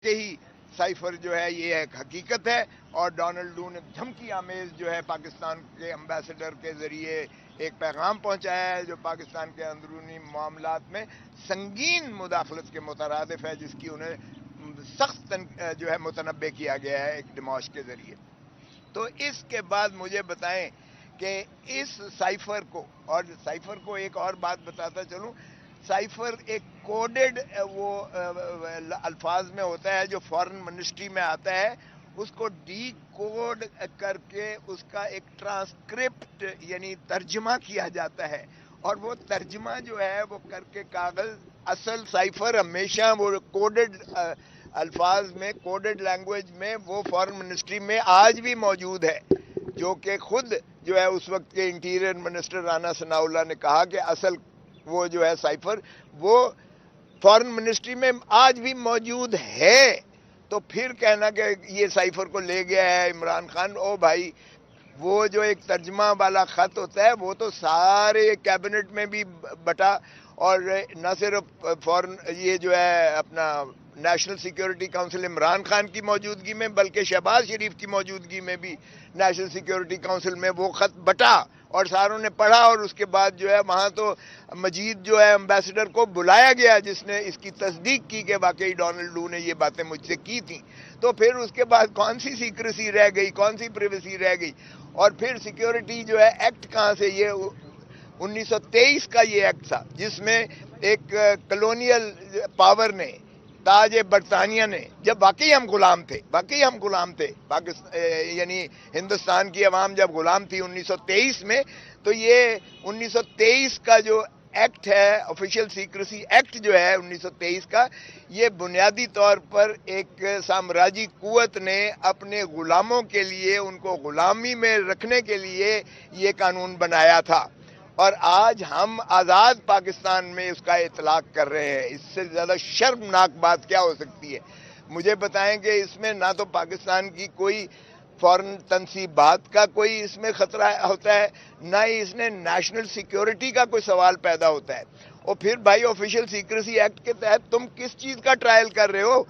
واقعی سائفر جو ہے یہ ایک حقیقت ہے، اور ڈونلڈ لو نے دھمکی آمیز جو ہے پاکستان کے امبیسڈر کے ذریعے ایک پیغام پہنچایا ہے جو پاکستان کے اندرونی معاملات میں سنگین مداخلت کے مترادف ہے، جس کی انہیں سخت جو ہے متنبع کیا گیا ہے ایک ڈیماش کے ذریعے۔ تو اس کے بعد مجھے بتائیں کہ اس سائفر کو ایک اور بات بتاتا چلوں، سائفر ایک کوڈڈ وہ الفاظ میں ہوتا ہے جو فارن منسٹری میں آتا ہے، اس کو ڈی کوڈ کر کے اس کا ایک ٹرانسکرپٹ یعنی ترجمہ کیا جاتا ہے، اور وہ ترجمہ جو ہے وہ کر کے کاغذ اصل سائفر ہمیشہ وہ کوڈڈ الفاظ میں، کوڈڈ لینگویج میں وہ فارن منسٹری میں آج بھی موجود ہے، جو کہ خود جو ہے اس وقت کے انٹیریئر منسٹر رانا ثناء اللہ نے کہا کہ اصل وہ جو ہے سائفر وہ فارن منسٹری میں آج بھی موجود ہے۔ تو پھر کہنا کہ یہ سائفر کو لے گیا ہے عمران خان، او بھائی وہ جو ایک ترجمہ والا خط ہوتا ہے وہ تو سارے کیبنٹ میں بھی بٹا، اور نہ صرف فارن یہ جو ہے اپنا national security council Imran Khan کی موجودگی میں بلکہ شہباز شریف کی موجودگی میں بھی نیشنل سیکیورٹی کونسل میں وہ خط بٹا اور ساروں نے پڑھا، اور اس کے بعد جو ہے وہاں تو مجید جو ہے امبیسڈر کو بلایا گیا جس نے اس کی تصدیق کی کہ واقعی ڈونلڈ لو نے یہ باتیں مجھ سے کی تھیں۔ تو پھر اس کے بعد کون سی سیکریسی رہ گئی، کون سی پریویسی رہ گئی؟ اور پھر سیکیورٹی جو ہے ایکٹ کہاں سے؟ یہ 1923 کا یہ ایکٹ تھا جس میں ایک کلونیل پاور نے، تاج برطانیہ نے، جب واقعی ہم غلام تھے یعنی ہندوستان کی عوام جب غلام تھی 1923 میں، تو یہ 1923 کا جو ایکٹ ہے آفیشیل سیکریسی ایکٹ جو ہے 1923 کا، یہ بنیادی طور پر ایک سامراجی قوت نے اپنے غلاموں کے لیے، ان کو غلامی میں رکھنے کے لیے یہ قانون بنایا تھا، اور آج ہم آزاد پاکستان میں اس کا اطلاق کر رہے ہیں۔ اس سے زیادہ شرمناک بات کیا ہو سکتی ہے؟ مجھے بتائیں کہ اس میں نہ تو پاکستان کی کوئی فورن تنصیبات کا کوئی اس میں خطرہ ہوتا ہے، نہ ہی اس نے نیشنل سیکیورٹی کا کوئی سوال پیدا ہوتا ہے۔ اور پھر بھائی آفیشیل سیکریسی ایکٹ کے تحت تم کس چیز کا ٹرائل کر رہے ہو؟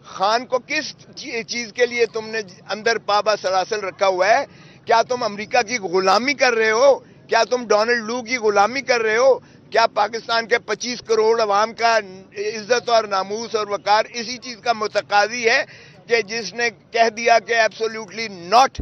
خان کو کس چیز کے لیے تم نے اندر پابا سلاسل رکھا ہوا ہے؟ کیا تم امریکہ کی غلامی کر رہے ہو؟ کیا تم ڈونلڈ لو کی غلامی کر رہے ہو؟ کیا پاکستان کے 25 کروڑ عوام کا عزت اور ناموس اور وقار اسی چیز کا متقاضی ہے کہ جس نے کہہ دیا کہ ایبسولوٹلی ناٹ،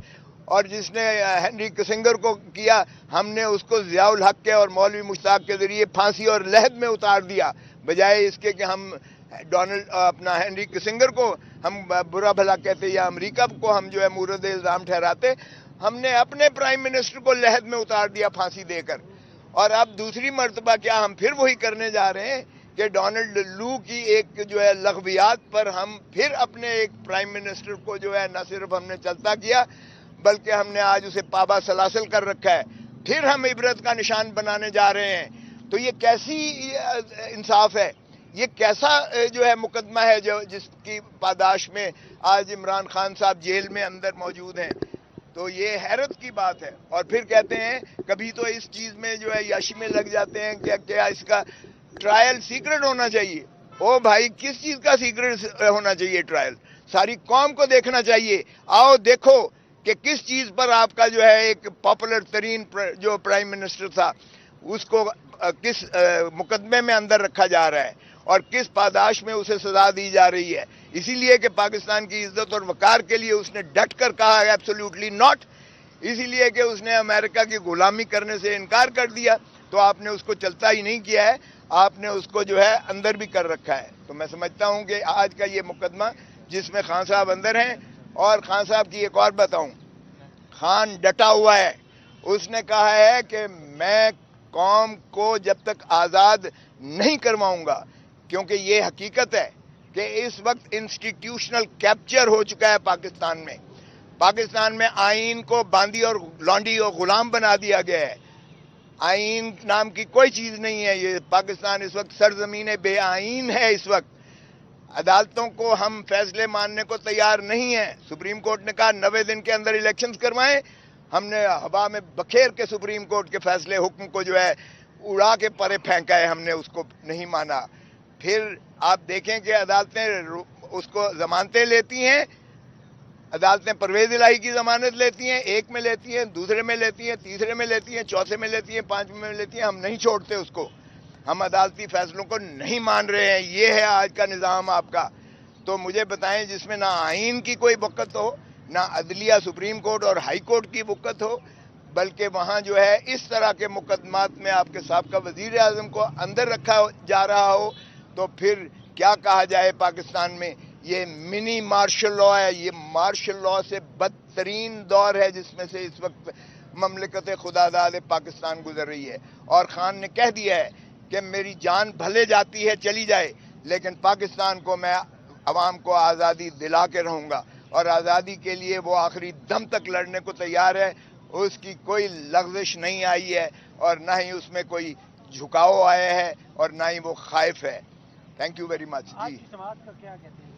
اور جس نے ہنری کسنگر کو کیا، ہم نے اس کو ضیاء الحق کے اور مولوی مشتاق کے ذریعے پھانسی اور لحد میں اتار دیا، بجائے اس کے کہ ہم اپنا ہنری کسنگر کو ہم برا بھلا کہتے یا امریکہ کو ہم جو ہے مورد الزام ٹھہراتے، ہم نے اپنے پرائم منسٹر کو لحد میں اتار دیا پھانسی دے کر۔ اور اب دوسری مرتبہ کیا ہم پھر وہی کرنے جا رہے ہیں کہ ڈونلڈ لو کی ایک جو ہے لغویات پر ہم پھر اپنے ایک پرائم منسٹر کو جو ہے نہ صرف ہم نے چلتا کیا بلکہ ہم نے آج اسے پابا سلاسل کر رکھا ہے، پھر ہم عبرت کا نشان بنانے جا رہے ہیں۔ تو یہ کیسی انصاف ہے؟ یہ کیسا جو ہے مقدمہ ہے جس کی پاداش میں آج عمران خان صاحب جیل میں اندر موجود ہیں؟ تو یہ حیرت کی بات ہے۔ اور پھر کہتے ہیں کبھی تو اس چیز میں جو ہے یاشی میں لگ جاتے ہیں کہ کیا اس کا ٹرائل سیکرٹ ہونا چاہیے۔ او بھائی کس چیز کا سیکرٹ ہونا چاہیے ٹرائل؟ ساری قوم کو دیکھنا چاہیے، آؤ دیکھو کہ کس چیز پر آپ کا جو ہے ایک پاپولر ترین جو پرائم منسٹر تھا اس کو کس مقدمے میں اندر رکھا جا رہا ہے اور کس پاداش میں اسے سزا دی جا رہی ہے۔ اسی لیے کہ پاکستان کی عزت اور وقار کے لیے اس نے ڈٹ کر کہا ہے ایبسولوٹلی ناٹ، اسی لیے کہ اس نے امریکہ کی غلامی کرنے سے انکار کر دیا، تو آپ نے اس کو چلتا ہی نہیں کیا ہے، آپ نے اس کو جو ہے اندر بھی کر رکھا ہے۔ تو میں سمجھتا ہوں کہ آج کا یہ مقدمہ جس میں خان صاحب اندر ہیں، اور خان صاحب کی ایک اور بتاؤں، خان ڈٹا ہوا ہے، اس نے کہا ہے کہ میں قوم کو جب تک آزاد نہیں کرواؤں گا، کیونکہ یہ حقیقت ہے کہ اس وقت انسٹیٹیوشنل کیپچر ہو چکا ہے پاکستان میں آئین کو باندی اور لانڈی اور غلام بنا دیا گیا ہے۔ آئین نام کی کوئی چیز نہیں ہے، یہ پاکستان اس وقت سرزمین بے آئین ہے۔ اس وقت عدالتوں کو ہم فیصلے ماننے کو تیار نہیں ہیں۔ سپریم کورٹ نے کہا 90 دن کے اندر الیکشنز کروائیں، ہم نے ہوا میں بکھیر کے سپریم کورٹ کے فیصلے حکم کو جو ہے اڑا کے پرے پھینکا ہے، ہم نے اس کو نہیں مانا۔ پھر آپ دیکھیں کہ عدالتیں اس کو ضمانتیں لیتی ہیں، عدالتیں پرویز الہی کی ضمانت لیتی ہیں، ایک میں لیتی ہیں، دوسرے میں لیتی ہیں، تیسرے میں لیتی ہیں، چوتھے میں لیتی ہیں، پانچویں میں لیتی ہیں. ہم نہیں چھوڑتے اس کو، ہم عدالتی فیصلوں کو نہیں مان رہے ہیں. یہ ہے آج کا نظام آپ کا. تو مجھے بتائیں جس میں نہ آئین کی کوئی وقت ہو، نہ عدلیہ سپریم کورٹ اور ہائی کورٹ کی وقت ہو، بلکہ وہاں جو ہے اس طرح کے مقدمات میں آپ کے سابقہ وزیر اعظم کو اندر رکھا جا رہا ہو، تو پھر کیا کہا جائے. پاکستان میں یہ منی مارشل لا ہے، یہ مارشل لا سے بدترین دور ہے جس میں سے اس وقت مملکت خدا داد پاکستان گزر رہی ہے. اور خان نے کہہ دیا ہے کہ میری جان بھلے جاتی ہے چلی جائے، لیکن پاکستان کو میں عوام کو آزادی دلا کے رہوں گا، اور آزادی کے لیے وہ آخری دم تک لڑنے کو تیار ہے. اس کی کوئی لغزش نہیں آئی ہے، اور نہ ہی اس میں کوئی جھکاؤ آیا ہے، اور نہ ہی وہ خائف ہے. Thank you very much. آج جی کی سماعت کا کیا کہتے ہیں؟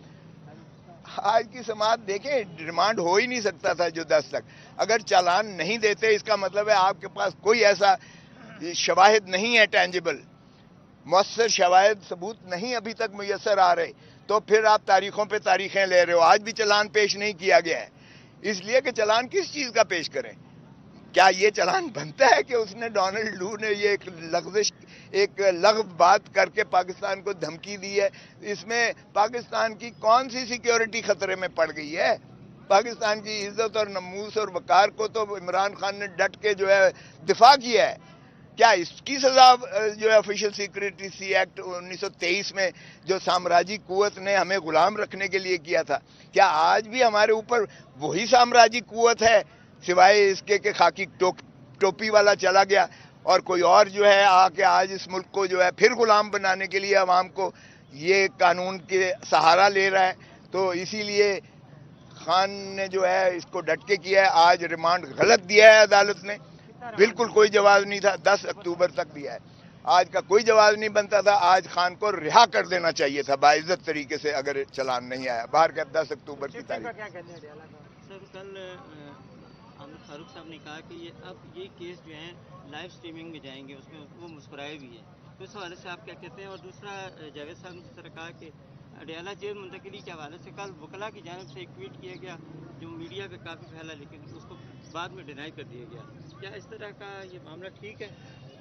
آج کی سماعت دیکھیں، ریمانڈ ہو ہی نہیں سکتا تھا جو 10 تک. اگر چالان نہیں دیتے اس کا مطلب ہے آپ کے پاس کوئی ایسا شواہد نہیں ہے ٹینجیبل، مؤثر شواہد ثبوت نہیں ابھی تک میسر آ رہے، تو پھر آپ تاریخوں پہ تاریخیں لے رہے ہو. آج بھی چالان پیش نہیں کیا گیا ہے، اس لیے کہ چالان کس چیز کا پیش کریں. کیا یہ چالان بنتا ہے کہ اس نے ڈونلڈ لو نے یہ ایک لغزش، ایک لغو بات کر کے پاکستان کو دھمکی دی ہے؟ اس میں پاکستان کی کون سی سیکیورٹی خطرے میں پڑ گئی ہے؟ پاکستان کی عزت اور نموس اور وقار کو تو عمران خان نے ڈٹ کے جو ہے دفاع کیا ہے. کیا اس کی سزا جو ہے آفیشل سیکریٹسی ایکٹ 1923 میں جو سامراجی قوت نے ہمیں غلام رکھنے کے لیے کیا تھا، کیا آج بھی ہمارے اوپر وہی سامراجی قوت ہے، سوائے اس کے کہ خاکی ٹوپی والا چلا گیا اور کوئی اور جو ہے آ کے آج اس ملک کو جو ہے پھر غلام بنانے کے لیے عوام کو یہ قانون کے سہارا لے رہا ہے؟ تو اسی لیے خان نے جو ہے اس کو ڈٹ کے کیا ہے. آج ریمانڈ غلط دیا ہے عدالت نے، بالکل کوئی جواز نہیں تھا. 10 اکتوبر تک دیا ہے، آج کا کوئی جواز نہیں بنتا تھا. آج خان کو رہا کر دینا چاہیے تھا باعزت طریقے سے، اگر چلان نہیں آیا باہر کا 10 اکتوبر کی تاریخ. کیا کہتے ہیں ڈیالہ کا؟ سر کل عامر فاروق صاحب نے کہا کہ یہ کیس جو ہیں لائیو سٹریمنگ میں جائیں گے، اس میں وہ مسکرائے بھی ہیں، تو اس حوالے سے آپ کیا کہتے ہیں؟ اور دوسرا جاوید صاحب نے جس طرح کہا کہ اڈیالہ جیل منتقلی کے حوالے سے کل وکلاء کی جانب سے ایک ٹویٹ کیا گیا جو میڈیا پہ کافی پھیلا، لیکن اس کو بعد میں ڈینائی کر دیا گیا. کیا اس طرح کا یہ معاملہ ٹھیک ہے؟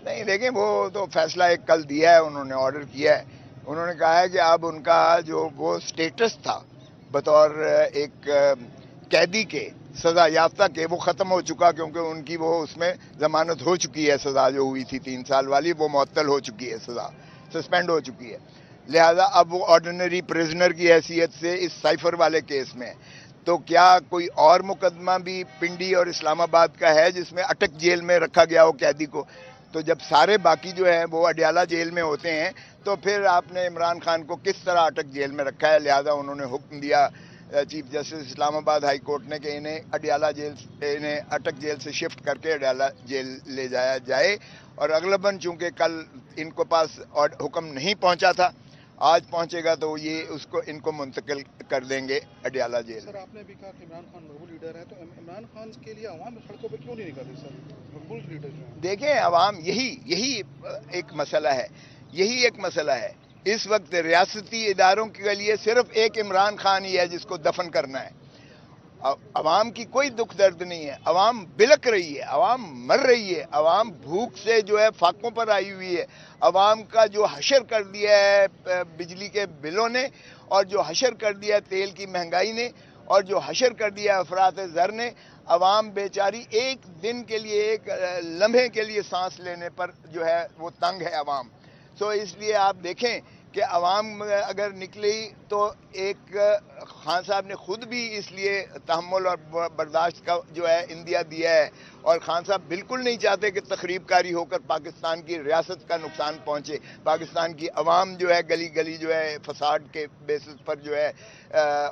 نہیں دیکھیں، وہ تو فیصلہ ایک کل دیا ہے، انہوں نے آرڈر کیا ہے. انہوں نے کہا ہے کہ اب ان کا جو وہ سٹیٹس تھا بطور ایک قیدی کے سزا یافتہ کے، وہ ختم ہو چکا، کیونکہ ان کی وہ اس میں ضمانت ہو چکی ہے. سزا جو ہوئی تھی 3 سال والی وہ معطل ہو چکی ہے، سزا سسپینڈ ہو چکی ہے. لہذا اب وہ آرڈینری پریزنر کی حیثیت سے اس سائفر والے کیس میں. تو کیا کوئی اور مقدمہ بھی پنڈی اور اسلام آباد کا ہے جس میں اٹک جیل میں رکھا گیا ہو قیدی کو؟ تو جب سارے باقی جو ہیں وہ اڈیالہ جیل میں ہوتے ہیں، تو پھر آپ نے عمران خان کو کس طرح اٹک جیل میں رکھا ہے؟ لہذا انہوں نے حکم دیا چیف جسٹس اسلام آباد ہائی کورٹ نے کہ انہیں اٹک جیل سے شفٹ کر کے اڈیالہ جیل لے جایا جائے. اور اغلباً چونکہ کل ان کو پاس حکم نہیں پہنچا تھا، آج پہنچے گا تو یہ ان کو منتقل کر دیں گے اڈیالہ جیل. سر آپ نے بھی کہا کہ عمران خان مقبول لیڈر ہے، تو عمران خان کے لیے عوام سڑکوں پہ کیوں نہیں نکل رہی سر؟ مقبول لیڈر جو ہیں، دیکھیں عوام یہی ایک مسئلہ ہے، یہی ایک مسئلہ ہے. اس وقت ریاستی اداروں کے لیے صرف ایک عمران خان ہی ہے جس کو دفن کرنا ہے. عوام کی کوئی دکھ درد نہیں ہے، عوام بلک رہی ہے، عوام مر رہی ہے، عوام بھوک سے جو ہے فاقوں پر آئی ہوئی ہے. عوام کا جو حشر کر دیا ہے بجلی کے بلوں نے، اور جو حشر کر دیا ہے تیل کی مہنگائی نے، اور جو حشر کر دیا ہے افراط زر نے، عوام بیچاری ایک دن کے لیے، ایک لمحے کے لیے سانس لینے پر جو ہے وہ تنگ ہے عوام. سو اس لیے آپ دیکھیں کہ عوام اگر نکلی تو ایک خان صاحب نے خود بھی اس لیے تحمل اور برداشت کا جو ہے اندیا دیا ہے، اور خان صاحب بالکل نہیں چاہتے کہ تخریب کاری ہو کر پاکستان کی ریاست کا نقصان پہنچے، پاکستان کی عوام جو ہے گلی گلی جو ہے فساد کے بیسس پر جو ہے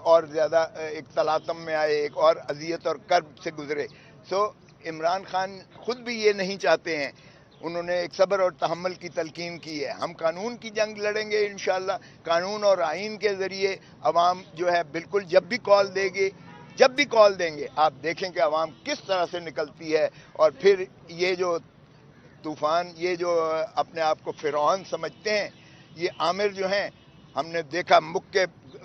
اور زیادہ ایک تلاطم میں آئے، ایک اور اذیت اور کرب سے گزرے. سو عمران خان خود بھی یہ نہیں چاہتے ہیں. انہوں نے ایک صبر اور تحمل کی تلقین کی ہے. ہم قانون کی جنگ لڑیں گے انشاءاللہ، قانون اور آئین کے ذریعے. عوام جو ہے بالکل جب بھی کال دیں گے آپ دیکھیں کہ عوام کس طرح سے نکلتی ہے. اور پھر یہ جو طوفان، یہ جو اپنے آپ کو فرعون سمجھتے ہیں، یہ عامر جو ہیں، ہم نے دیکھا مکے